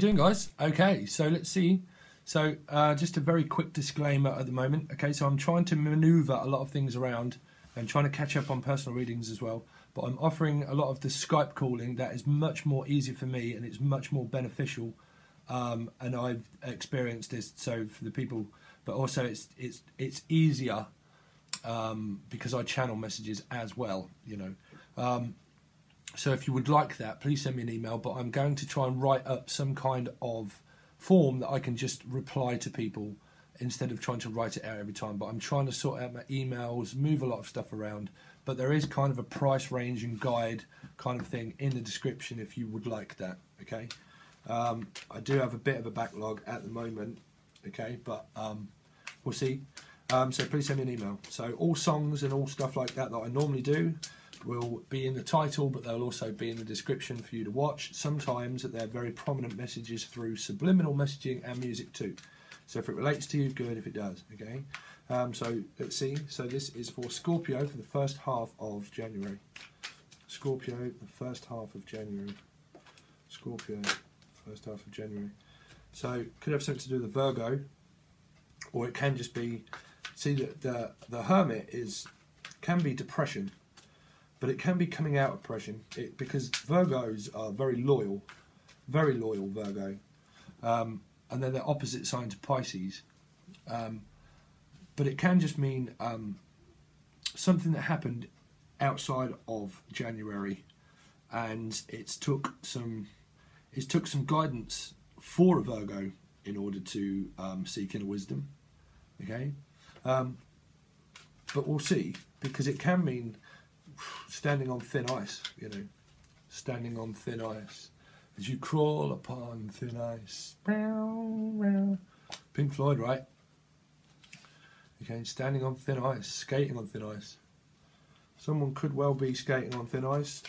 doing, guys? Okay, so let's see. So just a very quick disclaimer at the moment. Okay, so I'm trying to maneuver a lot of things around and trying to catch up on personal readings as well. But I'm offering a lot of the Skype calling that is much more easy for me and it's much more beneficial. And I've experienced this. So for the people, but also it's easier because I channel messages as well. You know. So if you would like that, please send me an email, but I'm going to try and write up some kind of form that I can just reply to people instead of trying to write it out every time. But I'm trying to sort out my emails, move a lot of stuff around, but there is kind of a price range and guide kind of thing in the description if you would like that, okay? I do have a bit of a backlog at the moment, okay, but we'll see. So please send me an email. So all songs and all stuff like that I normally do will be in the title, but they'll also be in the description for you to watch. Sometimes they're very prominent messages through subliminal messaging and music too. So if it relates to you, good. If it does, okay. So let's see. So this is for Scorpio for the first half of January. Scorpio, the first half of January. Scorpio, first half of January. So it could have something to do with the Virgo, or it can just be. See that the Hermit can be depression. But it can be coming out of depression because Virgos are very loyal Virgo, and then they're opposite sign to Pisces. But it can just mean something that happened outside of January, and it took some guidance for a Virgo in order to seek inner wisdom. Okay, but we'll see, because it can mean standing on thin ice, you know, standing on thin ice as you crawl upon thin ice. Pink Floyd, right? Okay, standing on thin ice, skating on thin ice. Someone could well be skating on thin ice.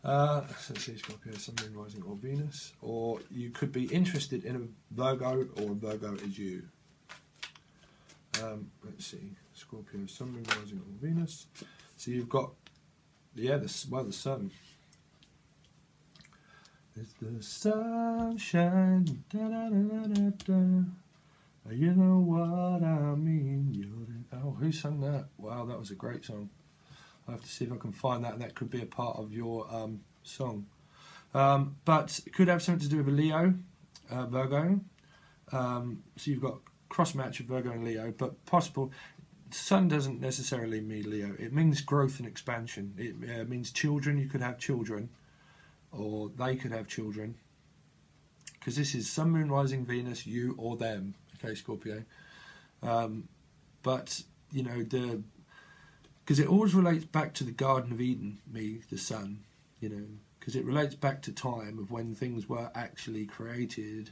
Let's see, Scorpio, Sun, Moon, Rising, or Venus. Or you could be interested in a Virgo, or a Virgo is you. Let's see, Scorpio, Sun, Moon, Rising, or Venus. So you've got, yeah, the Sun. It's the sunshine, da da da da da. You know what I mean. Oh, who sang that? Wow, that was a great song. I'll have to see if I can find that, and that could be a part of your song. But it could have something to do with a Leo, Virgo. So you've got cross match of Virgo and Leo, but possible. Sun doesn't necessarily mean Leo. It means growth and expansion. It means children. You could have children, or they could have children, because this is Sun, Moon, Rising, Venus, you or them. Okay, Scorpio. But you know, because it always relates back to the Garden of Eden, the Sun. You know, because it relates back to time of when things were actually created.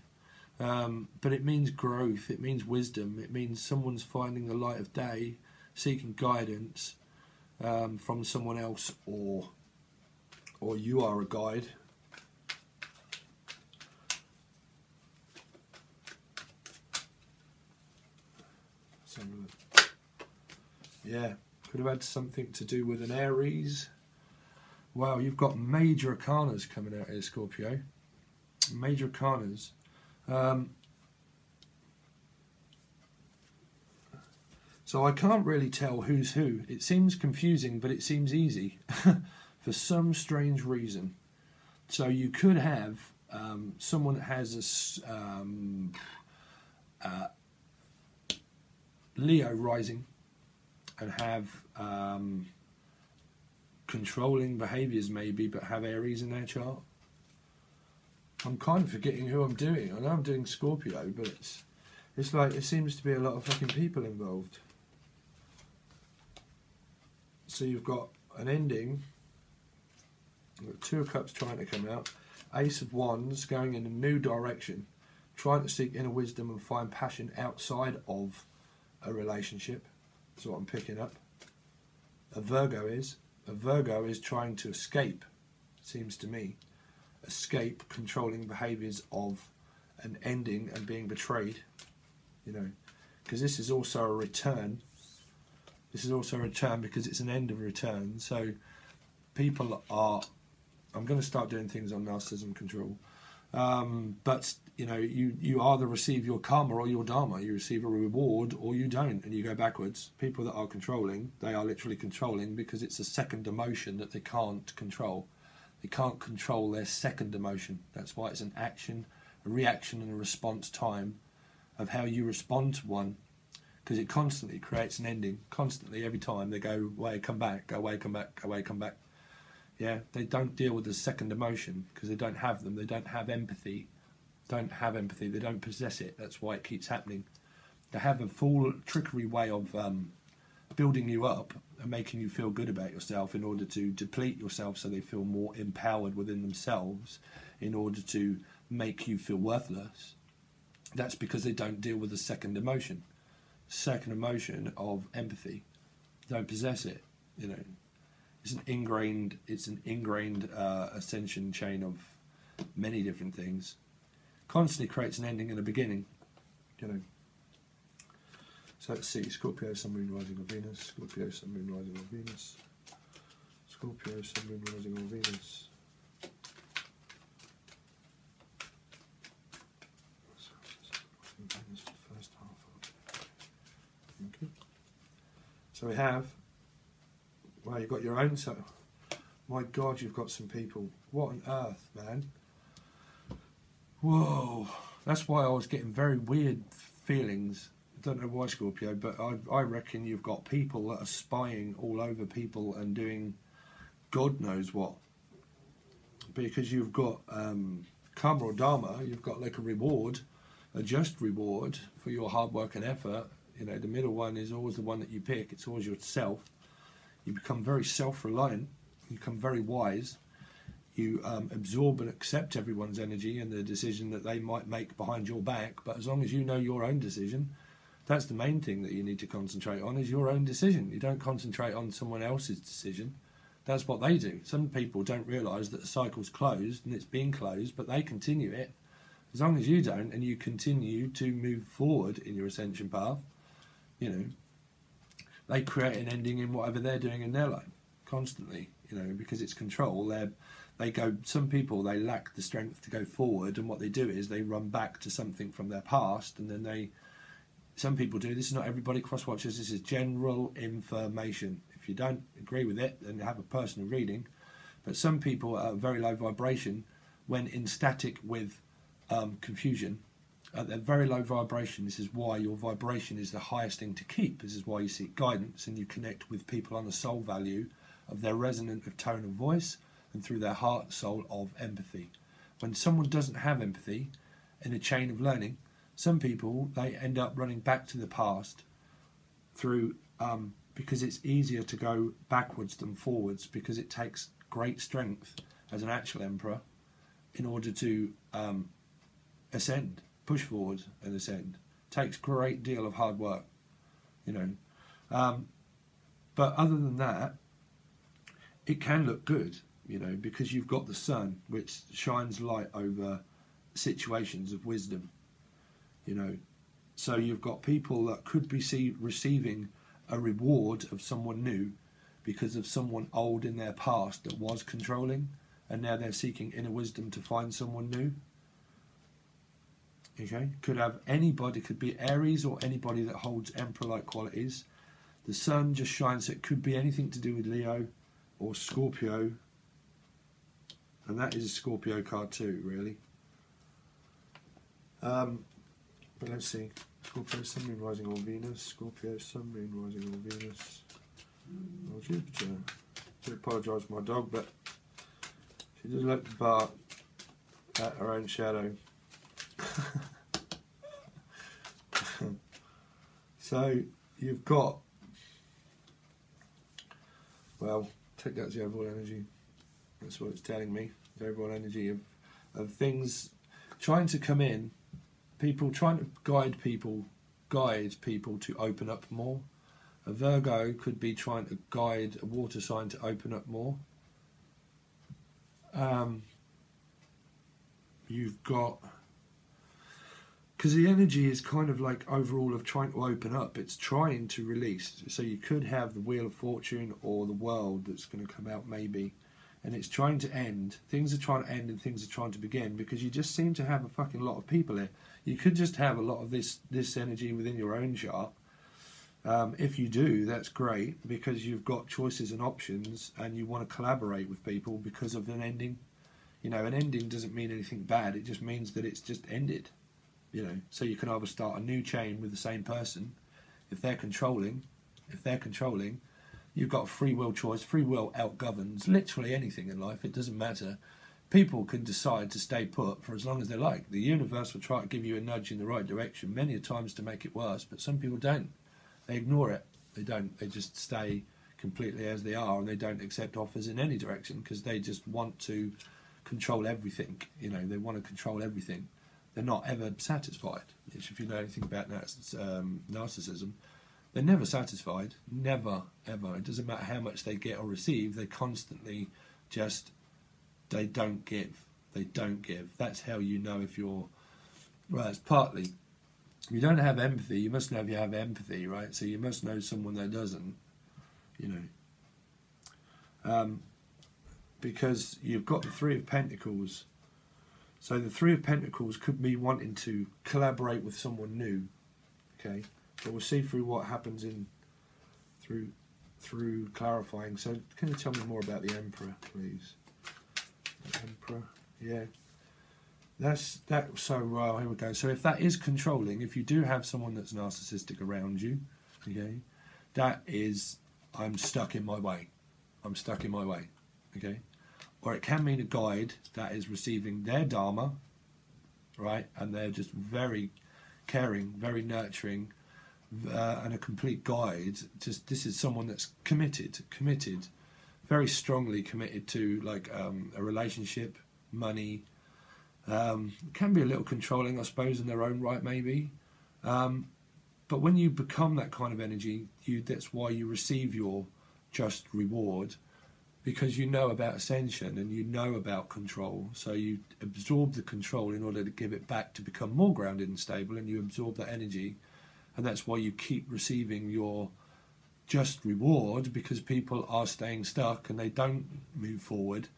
But it means growth, it means wisdom, it means someone's finding the light of day, seeking guidance from someone else, or you are a guide. Yeah, could have had something to do with an Aries. Wow, you've got major arcanas coming out here, Scorpio. Major arcanas. So I can't really tell who's who. It seems confusing, but it seems easy for some strange reason. So you could have someone that has a Leo rising and have controlling behaviours maybe, but have Aries in their chart. I'm kind of forgetting who I'm doing. I know I'm doing Scorpio, but it's like it seems to be a lot of fucking people involved. So you've got an ending. You've got Two of Cups trying to come out. Ace of Wands going in a new direction, trying to seek inner wisdom and find passion outside of a relationship. That's what I'm picking up. A Virgo is trying to escape, seems to me. Escape controlling behaviours of an ending and being betrayed, you know, because this is also a return. This is also a return because it's an end of return. So people are I'm going to start doing things on narcissism control. But you know, you either receive your karma or your dharma. You receive a reward or you don't, and you go backwards. People that are controlling, they are literally controlling because it's a second emotion that they can't control. They can't control their second emotion. That's why it's an action, a reaction and a response time of how you respond to one, because it constantly creates an ending. Constantly, every time they go away, come back, go away, come back, go away, come back. Yeah, they don't deal with the second emotion because they don't have them. They don't have empathy. Don't have empathy. They don't possess it. That's why it keeps happening. They have a full trickery way of building you up and making you feel good about yourself in order to deplete yourself so they feel more empowered within themselves in order to make you feel worthless. That's because they don't deal with the second emotion. Second emotion of empathy. Don't possess it, you know. It's an ingrained ascension chain of many different things. Constantly creates an ending and a beginning, you know. So let's see, Scorpio, Sun, Moon, Rising, or Venus. Scorpio, Sun, Moon, Rising, or Venus. Scorpio, Sun, Moon, Rising, or Venus. Venus for the first half. Okay. So we have. Wow, you've got your own, so my God, you've got some people. What on earth, man? Whoa, that's why I was getting very weird feelings. I don't know why, Scorpio, but I reckon you've got people that are spying all over people and doing God knows what. Because you've got karma or dharma, you've got like a reward, a just reward for your hard work and effort. You know, the middle one is always the one that you pick. It's always yourself. You become very self-reliant, you become very wise, you absorb and accept everyone's energy and the decision that they might make behind your back, but as long as you know your own decision, that's the main thing that you need to concentrate on, is your own decision. You don't concentrate on someone else's decision. That's what they do. Some people don't realise that the cycle's closed and it's being closed, but they continue it. As long as you don't, and you continue to move forward in your ascension path, you know, they create an ending in whatever they're doing in their life constantly, you know, because it's control. They go. Some people, they lack the strength to go forward, and what they do is they run back to something from their past, and then some people do. This is not everybody, cross watchers. This is general information. If you don't agree with it, then have a personal reading. But some people are very low vibration when in static with confusion. At their very low vibration, this is why your vibration is the highest thing to keep. This is why you seek guidance and you connect with people on the soul value of their resonant of tone of voice and through their heart soul of empathy. When someone doesn't have empathy in a chain of learning, some people, they end up running back to the past through because it's easier to go backwards than forwards, because it takes great strength as an actual emperor in order to ascend. Push forward and ascend. Takes great deal of hard work, you know. But other than that, it can look good, you know, because you've got the sun, which shines light over situations of wisdom, you know. So you've got people that could be receiving a reward of someone new because of someone old in their past that was controlling, and now they're seeking inner wisdom to find someone new. Okay, could have anybody, could be Aries or anybody that holds emperor-like qualities. The sun just shines, so it could be anything to do with Leo or Scorpio, and that is a Scorpio card too, really. But let's see, Scorpio, Sun, Moon, Rising, or Venus. Scorpio, Sun, Moon, Rising, or Venus. Or Jupiter. I apologise for my dog, but she does like to bark at her own shadow. So you've got, well, take that as the overall energy. That's what it's telling me. The overall energy of things trying to come in, people trying to guide people to open up more. A Virgo could be trying to guide a water sign to open up more. You've got, because the energy is kind of like overall of trying to open up, it's trying to release. So you could have the Wheel of Fortune or the World that's going to come out maybe, and it's trying to end. Things are trying to end and things are trying to begin, because you just seem to have a fucking lot of people here. You could just have a lot of this energy within your own chart. If you do, that's great, because you've got choices and options and you want to collaborate with people because of an ending. You know, an ending doesn't mean anything bad. It just means that it's just ended. You know, so you can either start a new chain with the same person. If they're controlling, you've got a free will choice. Free will outgoverns literally anything in life. It doesn't matter. People can decide to stay put for as long as they like. The universe will try to give you a nudge in the right direction many a times to make it worse, but some people don't. They ignore it. They don't. They just stay completely as they are, and they don't accept offers in any direction because they just want to control everything. You know, they want to control everything. They're not ever satisfied. Which, if you know anything about narcissism, they're never satisfied. Never, ever. It doesn't matter how much they get or receive. They constantly just, they don't give. They don't give. That's how you know if you're, well, it's partly, you don't have empathy. You must know if you have empathy, right? So you must know someone that doesn't, you know. Because you've got the Three of Pentacles. So the Three of Pentacles could be wanting to collaborate with someone new, okay? But we'll see through what happens through clarifying. So can you tell me more about the Emperor, please? The Emperor, yeah. That's that. So here we go. So if that is controlling, if you do have someone that's narcissistic around you, okay, that is, I'm stuck in my way. I'm stuck in my way, okay. Or it can mean a guide that is receiving their dharma, right, and they're just very caring, very nurturing, and a complete guide. Just this is someone that's committed, very strongly committed to like a relationship, money. Can be a little controlling, I suppose, in their own right, maybe. But when you become that kind of energy, that's why you receive your just reward, because you know about ascension and you know about control. So you absorb the control in order to give it back to become more grounded and stable, and you absorb that energy, and that's why you keep receiving your just reward, because people are staying stuck and they don't move forward.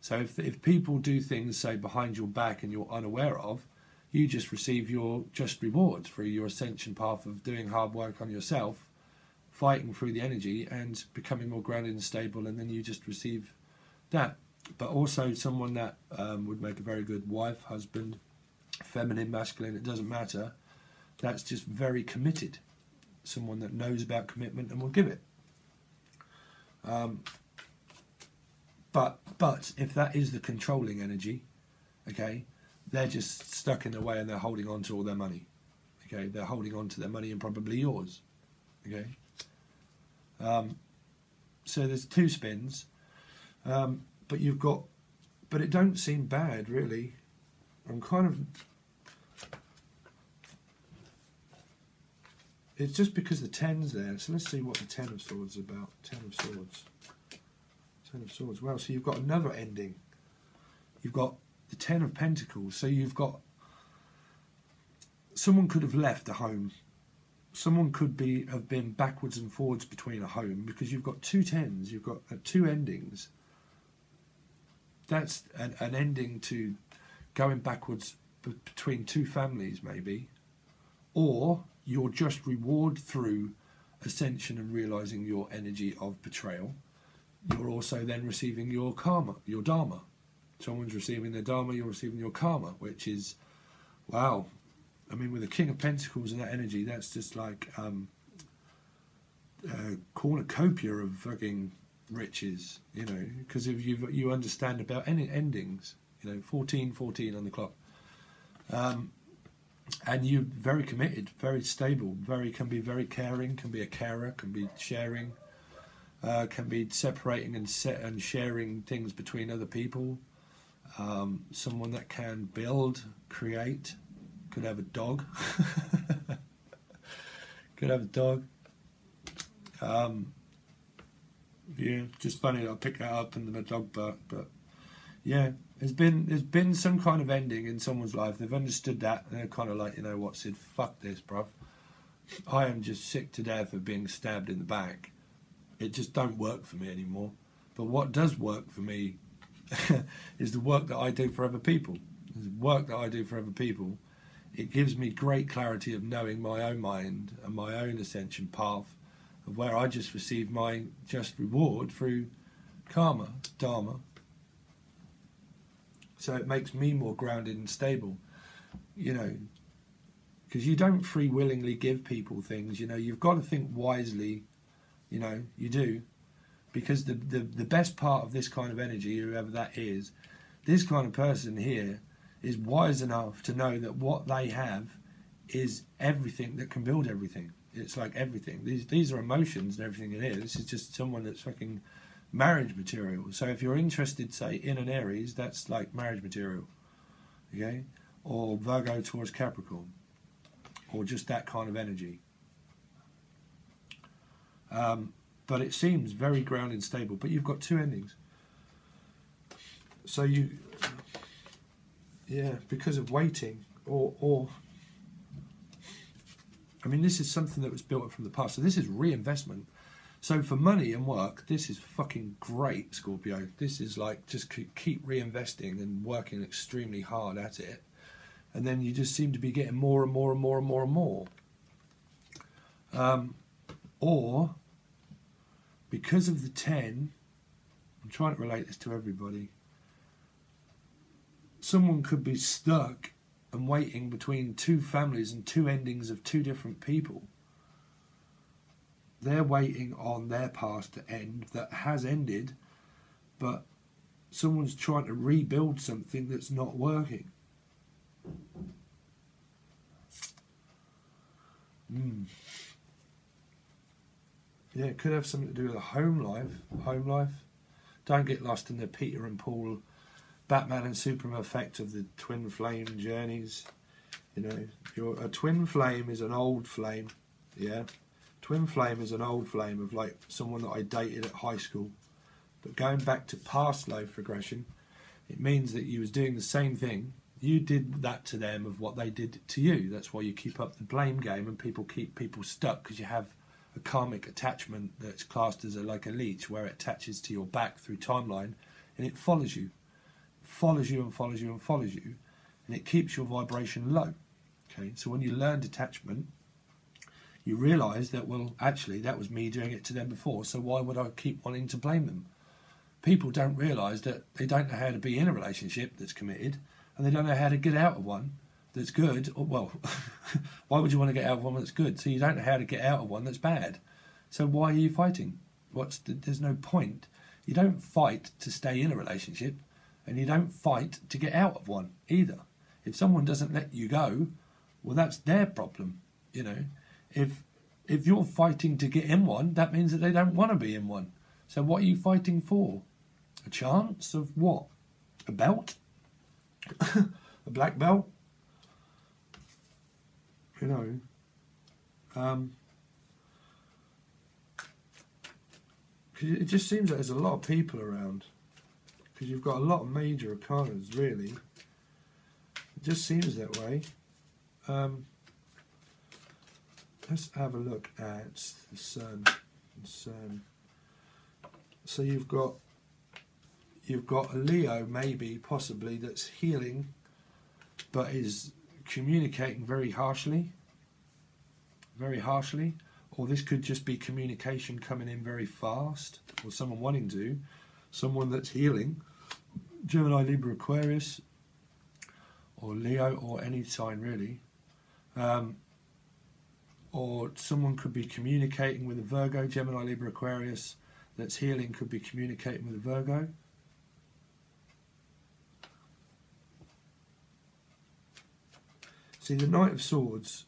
So if people do things, say, behind your back and you're unaware of, you just receive your just reward through your ascension path of doing hard work on yourself, fighting through the energy and becoming more grounded and stable, and then you just receive that. But also someone that would make a very good wife, husband, feminine, masculine, it doesn't matter. That's just very committed. Someone that knows about commitment and will give it. But if that is the controlling energy, okay, they're just stuck in the way and they're holding on to all their money. Okay, they're holding on to their money and probably yours. Okay. So there's two spins, but you've got, but it don't seem bad really. I'm kind of, it's just because the 10's there. So let's see what the 10 of Swords is about. 10 of Swords. 10 of Swords. Well, so you've got another ending. You've got the 10 of Pentacles. So you've got, someone could have left a home. Someone could have been backwards and forwards between a home, because you've got two 10s, you've got two endings. That's an ending to going backwards between two families, maybe. Or you're just reward through ascension and realising your energy of betrayal. You're also then receiving your karma, your dharma. Someone's receiving their dharma, you're receiving your karma, which is, wow. I mean, with the King of Pentacles and that energy, that's just like cornucopia of fucking riches, you know, because if you understand about any endings, you know, 14 on the clock, and you're very committed, very stable, can be very caring, can be a carer, can be sharing, can be separating and sharing things between other people. Someone that can build, create. Could have a dog. Could have a dog. Yeah, just funny that I picked that up and the dog barked, but yeah, there's been some kind of ending in someone's life. They've understood that, and they're kind of like, you know what, Sid, fuck this, bruv. I am just sick to death of being stabbed in the back. It just don't work for me anymore. But what does work for me is the work that I do for other people. The work that I do for other people, it gives me great clarity of knowing my own mind and my own ascension path, of where I just receive my just reward through karma, dharma. So it makes me more grounded and stable, you know, because you don't free willingly give people things, you know, you've got to think wisely, you know, you do, because the best part of this kind of energy, whoever that is, this kind of person here is wise enough to know that what they have is everything that can build everything. It's like everything. These are emotions and everything in here. This is just someone that's fucking marriage material. So if you're interested, say, in an Aries, that's like marriage material, okay? Or Virgo, Taurus, Capricorn, or just that kind of energy. But it seems very grounded and stable. But you've got two endings. So you, yeah, because of waiting, or I mean, this is something that was built up from the past. So this is reinvestment. So for money and work, this is fucking great, Scorpio. This is like, just keep reinvesting and working extremely hard at it. And then you just seem to be getting more and more and more and more and more. Or, because of the 10, I'm trying to relate this to everybody. Someone could be stuck and waiting between two families and two endings of two different people. They're waiting on their past to end that has ended, but someone's trying to rebuild something that's not working. Yeah, it could have something to do with a home life. Don't get lost in the Peter and Paul, Batman and Superman effect of the twin flame journeys. You know, a twin flame is an old flame, yeah? Twin flame is an old flame of like someone that I dated at high school. But going back to past life regression, it means that you was doing the same thing. You did that to them of what they did to you. That's why you keep up the blame game and people keep people stuck, because you have a karmic attachment that's classed as like a leech, where it attaches to your back through timeline and it follows you. Follows you and follows you and follows you, and it keeps your vibration low. Okay, so when you learn detachment, you realise that, well, actually, that was me doing it to them before, so why would I keep wanting to blame them? People don't realise that they don't know how to be in a relationship that's committed, and they don't know how to get out of one that's good. Or, well, why would you want to get out of one that's good? So you don't know how to get out of one that's bad. So why are you fighting? There's no point. You don't fight to stay in a relationship, and you don't fight to get out of one either. If someone doesn't let you go, well, that's their problem, you know. If you're fighting to get in one, that means that they don't want to be in one. So what are you fighting for? A chance of what? A belt? A black belt? You know. It just seems like there's a lot of people around. Because you've got a lot of major arcanas, really. It just seems that way. Let's have a look at the Sun. So you've got a Leo, maybe, possibly, that's healing, but is communicating very harshly. Or this could just be communication coming in very fast, or someone wanting to. Someone that's healing, Gemini, Libra, Aquarius, or Leo, or any sign really. Or someone could be communicating with a Virgo, Gemini, Libra, Aquarius, that's healing, could be communicating with a Virgo. See, the Knight of Swords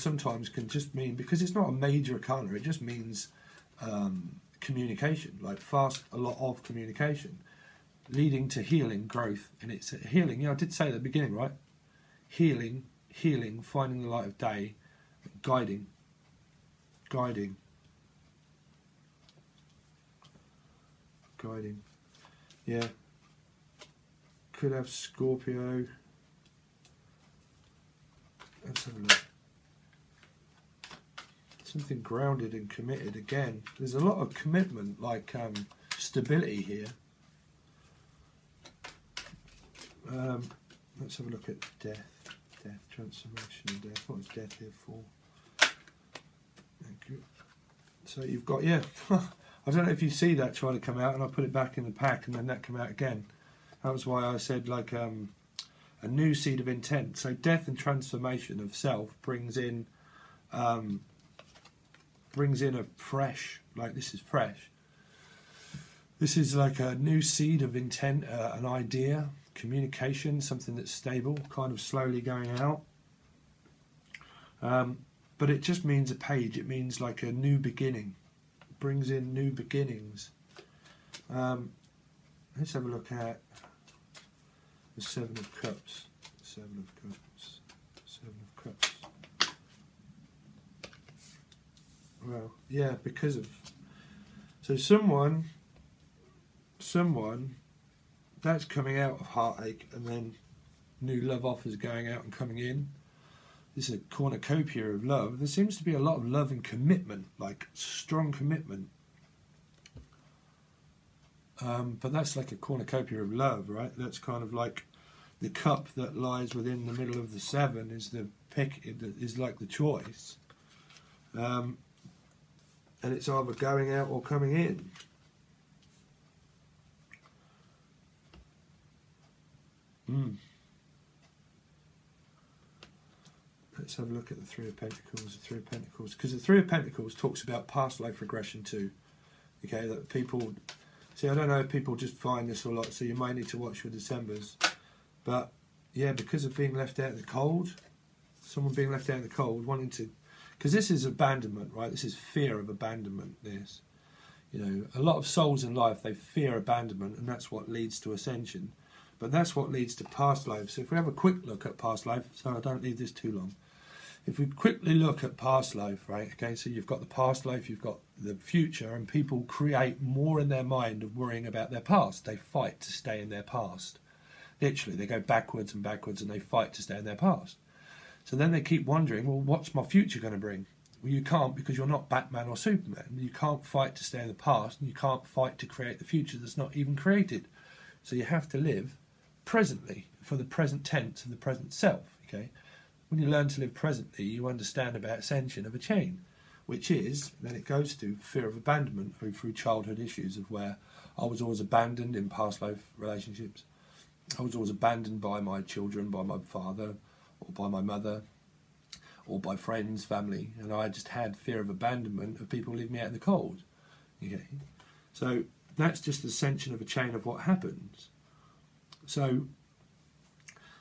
sometimes can just mean, because it's not a major arcana, it just means communication, like a lot of communication, leading to healing, growth. And it's healing, you know, I did say at the beginning, right? Healing, finding the light of day, guiding. Yeah. Could have Scorpio. Let's have a look. Something grounded and committed again. There's a lot of commitment, like stability here. Let's have a look at death, transformation and death. What is death here for? Thank you. So you've got, yeah, I don't know if you see that trying to come out, and I put it back in the pack and then that came out again. That was why I said like a new seed of intent. So death and transformation of self brings in a fresh, like this is fresh. This is like a new seed of intent, an idea, communication, something that's stable, kind of slowly going out. But it just means a page. It means like a new beginning. It brings in new beginnings. Let's have a look at the Seven of Cups. Seven of Cups. Seven of Cups. Well, yeah, because of... So someone that's coming out of heartache, and then new love offers going out and coming in. This is a cornucopia of love. There seems to be a lot of love and commitment, like strong commitment. But that's like a cornucopia of love, right? That's kind of like the cup that lies within the middle of the seven is the pick, is like the choice. And it's either going out or coming in. Let's have a look at the Three of Pentacles. The Three of Pentacles, because the Three of Pentacles talks about past life regression too. Okay, that people see. I don't know if people just find this a lot, so you may need to watch your Decembers. But yeah, because of being left out in the cold, someone being left out in the cold, wanting to, because this is abandonment, right? This is fear of abandonment. This, you know, a lot of souls in life, they fear abandonment, and that's what leads to ascension. But that's what leads to past life. So if we have a quick look at past life, so I don't leave this too long. If we quickly look at past life, right, okay, so you've got the past life, you've got the future, and people create more in their mind of worrying about their past. They fight to stay in their past. Literally, they go backwards and backwards, and they fight to stay in their past. So then they keep wondering, well, what's my future going to bring? Well, you can't, because you're not Batman or Superman. You can't fight to stay in the past, and you can't fight to create the future that's not even created. So you have to live presently, for the present tense of the present self. Okay, when you learn to live presently, you understand about ascension of a chain, which is, then it goes to fear of abandonment through childhood issues of where I was always abandoned in past life relationships. I was always abandoned by my children, by my father, or by my mother, or by friends, family, and I just had fear of abandonment of people leaving me out in the cold. Okay, so that's just the ascension of a chain of what happens.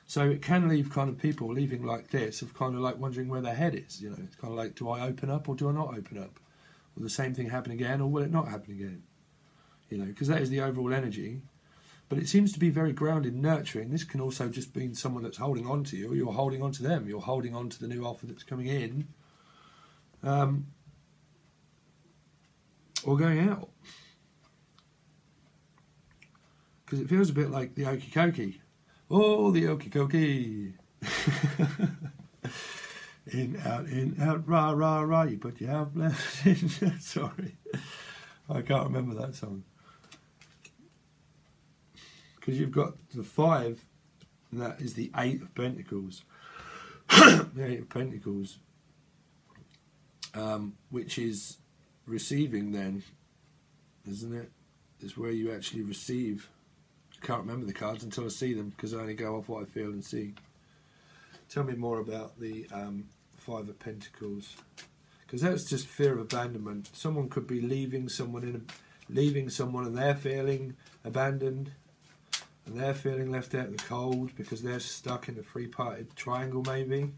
So it can leave kind of people leaving like this, of kind of like wondering where their head is. You know, it's kind of like, do I open up or do I not open up? Will the same thing happen again, or will it not happen again? You know, because that is the overall energy. But it seems to be very grounded, nurturing. This can also just be someone that's holding on to you, or you're holding on to them. You're holding on to the new offer that's coming in, or going out. Because it feels a bit like the Okie Kokie. Oh, the Okie Kokie. In, out, rah, rah, rah. You put your half left in. Sorry. I can't remember that song. Because you've got the 5, and that is the 8 of Pentacles. The 8 of Pentacles. Which is receiving then, isn't it? Is where you actually receive. I can't remember the cards until I see them, because I only go off what I feel and see. Tell me more about the 5 of Pentacles, because that's just fear of abandonment. Someone could be leaving someone and they're feeling abandoned, and they're feeling left out in the cold because they're stuck in a three-parted triangle, maybe.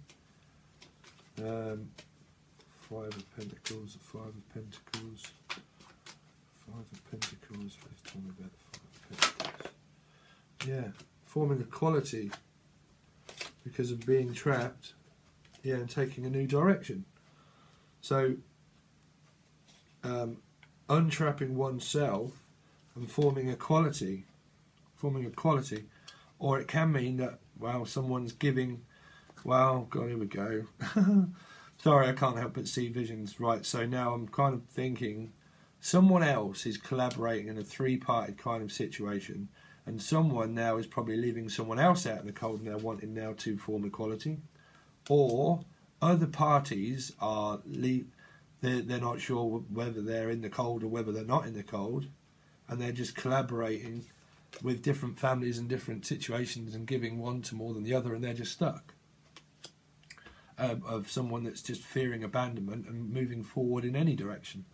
5 of Pentacles, 5 of Pentacles, 5 of Pentacles. Please tell me about the 5 of Pentacles. Yeah, forming equality because of being trapped, yeah, and taking a new direction. So, untrapping oneself and forming equality, or it can mean that, well, someone's giving, well, God, here we go. Sorry, I can't help but see visions, right? So now I'm kind of thinking someone else is collaborating in a three-parted kind of situation, and someone now is probably leaving someone else out in the cold, and they're wanting now to form equality, or other parties are they're not sure whether they're in the cold or whether they're not in the cold, and they're just collaborating with different families and different situations and giving one to more than the other, and they're just stuck. Of someone that's just fearing abandonment and moving forward in any direction.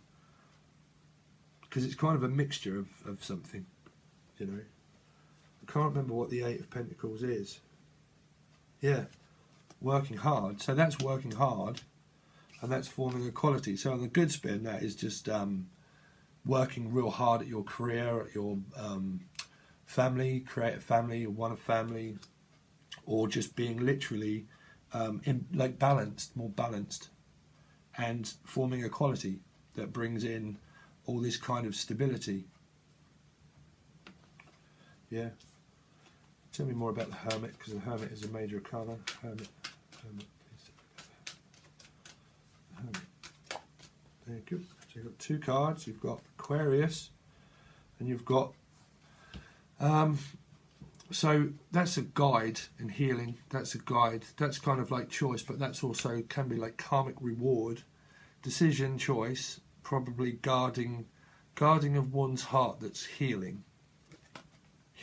Because it's kind of a mixture of something, you know. I can't remember what the Eight of Pentacles is. Yeah, working hard. So that's working hard, and that's forming equality. So on the good spin, that is just working real hard at your career, at your family, create a family, or want a family, or just being literally like balanced, more balanced, and forming equality that brings in all this kind of stability. Yeah. Tell me more about the Hermit, because the Hermit is a major arcana. Hermit. There you go. So you've got two cards. You've got Aquarius, and you've got so that's a guide in healing. That's a guide. That's kind of like choice, but that's also can be like karmic reward, decision, choice, probably guarding of one's heart. That's healing,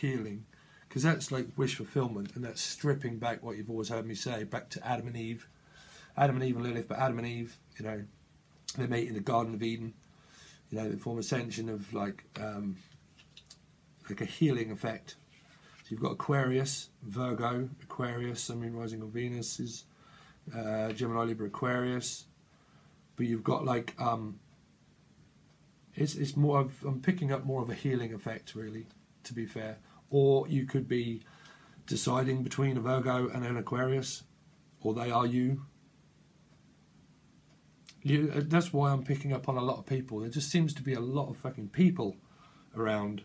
because that's like wish fulfillment, and that's stripping back what you've always heard me say, back to Adam and Eve and Lilith. But Adam and Eve, you know, they meet in the Garden of Eden. You know, they form ascension of like a healing effect. So you've got Aquarius, Virgo, Aquarius, Sun, Moon, Rising on Venus is Gemini, Libra, Aquarius. But you've got like it's more of, I'm picking up more of a healing effect, really, to be fair. Or you could be deciding between a Virgo and an Aquarius, or they are you. That's why I'm picking up on a lot of people. There just seems to be a lot of fucking people around.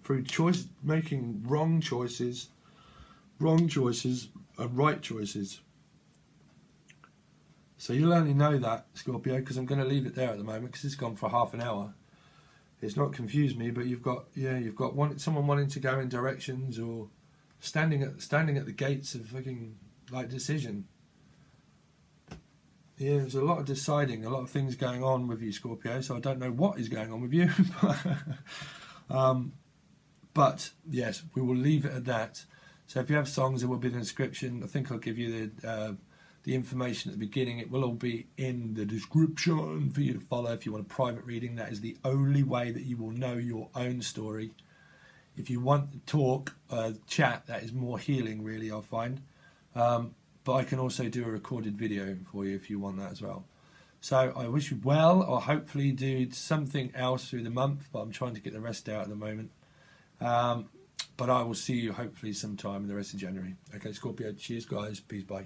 Through choice, making wrong choices and right choices. So you'll only know that, Scorpio, because I'm going to leave it there at the moment, because it's gone for half an hour. It's not confused me, but you've got someone wanting to go in directions, or standing at the gates of fucking like decision. Yeah, there's a lot of deciding, a lot of things going on with you, Scorpio. So I don't know what is going on with you, but yes, we will leave it at that. So if you have songs, there will be the description. I think I'll give you the information at the beginning. It will all be in the description for you to follow if you want a private reading. That is the only way that you will know your own story. If you want to talk, chat, that is more healing, really, I'll find. But I can also do a recorded video for you if you want that as well. So I wish you well, or hopefully do something else through the month, but I'm trying to get the rest out at the moment. But I will see you hopefully sometime in the rest of January. Okay, Scorpio, cheers guys, peace, bye.